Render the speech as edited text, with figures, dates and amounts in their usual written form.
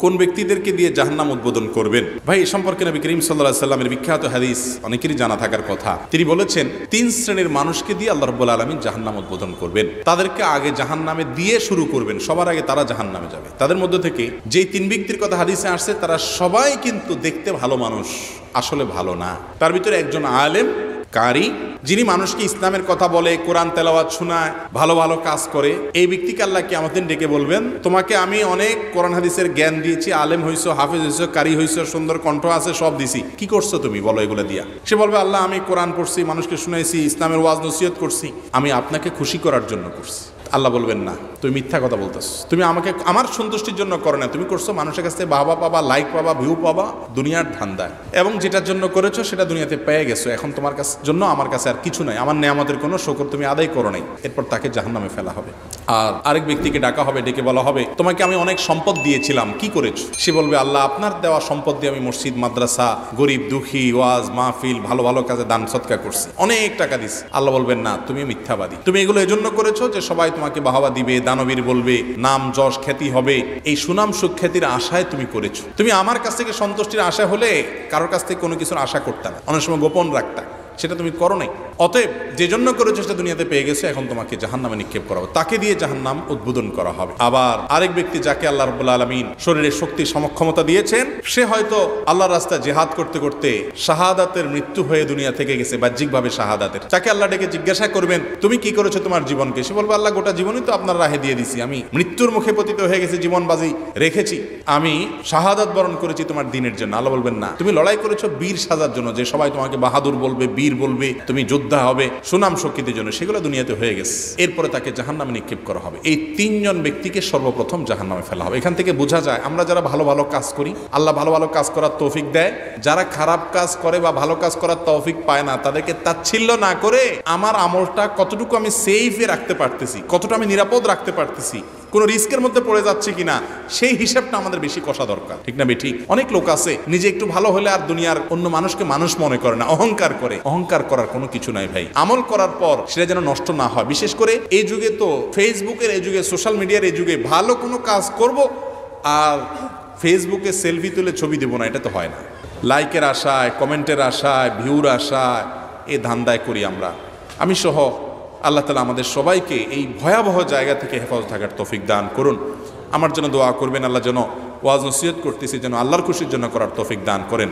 কোন ব্যক্তিদেরকে দিয়ে জাহান্নাম উদ্বোধন করবেন? ভাই, এ সম্পর্কে নবী করিম সাল্লাল্লাহু আলাইহি সাল্লামের বিখ্যাত হাদিস অনেকেরই জানা থাকার কথা। তিনি বলেছেন, 3 শ্রেণীর মানুষকে দিয়ে আল্লাহ রাব্বুল আলামিন জাহান্নাম উদ্বোধন করবেন। তাদেরকে আগে জাহান্নামে দিয়ে শুরু করবেন, সবার আগে তারা জাহান্নামে যাবে। তাদের মধ্যে থেকে যেই 3 ব্যক্তির কথা হাদিসে আসছে, তারা সবাই কিন্তু দেখতে ভালো মানুষ, আসলে ভালো না। তার ভিতরে একজন আলেম, কারি, যিনি মানুষকে ইসলামের কথা বলে, কোরআন তেলাওয়াত শোনায়, ভালো ভালো কাজ করে। এই ব্যক্তিকে আল্লাহ কিয়ামতের দিন ডেকে বলবেন, তোমাকে আমি অনেক কোরআন হাদিসের জ্ঞান দিয়েছি, আলেম হইছো, হাফেজ হইছো, কারি হইছো, সুন্দর কণ্ঠ আছে, সব দিছি, কি করছো তুমি বলো এগুলো দিয়া? সে বলবে, আল্লাহ আমি কোরআন পড়ছি, মানুষকে শুনাইছি, ইসলামের ওয়াজ নসিহত করছি, আমি আপনাকে খুশি করার জন্য করছি। আল্লাহ বলবেন, না, তুমি মিথ্যা কথা বলতেছো, তুমি আমাকে আমার সন্তুষ্টির জন্য করো না, তুমি করছো মানুষের কাছ থেকে বাহবা পাবা, লাইক পাবা, ভিউ পাবা, দুনিয়ার ধান্দায়, এবং যেটার জন্য করেছো সেটা দুনিয়াতে পেয়ে গেছো। এখন তোমার কাছে জন্য আমার কাছে আর কিছু নাই, আমার নেয়ামতের কোনো শুকর তুমি আদায় করো নাই। এরপর তাকে জাহান্নামে ফেলা হবে। আর আরেক ব্যক্তিকে ডাকা হবে, ডেকে বলা হবে, তোমাকে আমি অনেক সম্পদ দিয়েছিলাম, কি করেছো? সে বলবে, আল্লাহ আপনার দেওয়া সম্পদ দিয়ে আমি মসজিদ, মাদ্রাসা, গরিব দুঃখী, ওয়াজ মাহফিল, ভালো ভালো কাজে দান সৎকার করছি, অনেক টাকা দিছি। আল্লাহ বলবেন, না, তুমি মিথ্যাবাদী, তুমি এগুলো এজন্য করেছো যে সবাই তোমাকে বাহবা দিবে, দানবীর বলবে, নাম যশ খ্যাতি হবে, এই সুনাম সুখ্যাতির আশায় তুমি করেছো। তুমি আমার কাছ থেকে সন্তুষ্টির আশা হলে কারোর কাছ থেকে কোনো কিছুর আশা করতে না, অনেক সময় গোপন রাখতা, সেটা তুমি করো নাই। অতএব যে জন্য করেছো সেটা দুনিয়াতে পেয়ে গেছে, এখন তোমাকে জাহান্নামে নিক্ষেপ করা হবে, তাকে দিয়ে জাহান্নাম উদ্বোধন করা হবে। আবার আরেক ব্যক্তি, যাকে আল্লাহ রাব্বুল আলামিন শরীরের শক্তি সমক্ষমতা দিয়েছেন, সে হয়তো আল্লাহর রাস্তায় জিহাদ করতে করতে শাহাদাতের মৃত্যু হয়ে দুনিয়া থেকে গেছে, বাহ্যিকভাবে শাহাদাতের। তাকে আল্লাহ ডেকে জিজ্ঞাসা করবেন, তুমি কি করেছো তোমার জীবনকে? সে বলবে, আল্লাহ গোটা জীবনই তো আপনার রাহে দিয়ে দিছি, আমি মৃত্যুর মুখে পতিত হয়ে গেছি, জীবন বাজি রেখেছি, আমি শাহাদাত বরণ করেছি তোমার দিনের জন্য। আল্লাহ বলবেন, না, তুমি লড়াই করেছো বীর সাজার জন্য, যে সবাই তোমাকে বাহাদুর বলবে, বীর বলবে, তুমি যোদ্ধা হবে, সুনাম শক্তির জন্য, সেগুলো দুনিয়াতে হয়ে গেছে। এরপরে তাকে জাহান্নামে নিক্ষেপ করা হবে। এই 3 জন ব্যক্তিকে সর্বপ্রথম জাহান্নামে ফেলা হবে। এখান থেকে বোঝা যায়, আমরা যারা ভালো ভালো কাজ করি, আল্লাহ ভালো ভালো কাজ করার তৌফিক দেয়। যারা খারাপ কাজ করে বা ভালো কাজ করার তৌফিক পায় না, তাদেরকে তাচ্ছিল্য না করে আমার আমলটা কতটুকু আমি সেফে রাখতে পারতেছি, কতটা আমি নিরাপদ রাখতে পারতেছি, কোনো রিস্কের মধ্যে পড়ে যাচ্ছে কিনা, সেই হিসাবটা আমাদের বেশি কষা দরকার, ঠিক না বেঠিক? অনেক লোক আছে নিজে একটু ভালো হলে আর দুনিয়ার অন্য মানুষকে মানুষ মনে করে না, অহংকার করে। অহংকার করার কোনো কিছু নাই ভাই। আমল করার পর সেটা যেন নষ্ট না হয়। বিশেষ করে এই যুগে, তো ফেসবুকের এই যুগে, সোশ্যাল মিডিয়ার এই যুগে, ভালো কোনো কাজ করব আর ফেসবুকে সেলফি তুলে ছবি দেবো না, এটা তো হয় না। লাইকের আশায়, কমেন্টের আশায়, ভিউর আশায় এ ধান্দায় করি আমরা। আমি সহ আল্লাহ তাআলা আমাদের সবাইকে এই ভয়াবহ জায়গা থেকে হেফাজত থাকার তৌফিক দান করুন। আমার জন্য দোয়া করবেন, আল্লাহ যেন ওয়াজ নসিহত করতেছি যেন আল্লাহর খুশির জন্য করার তৌফিক দান করেন।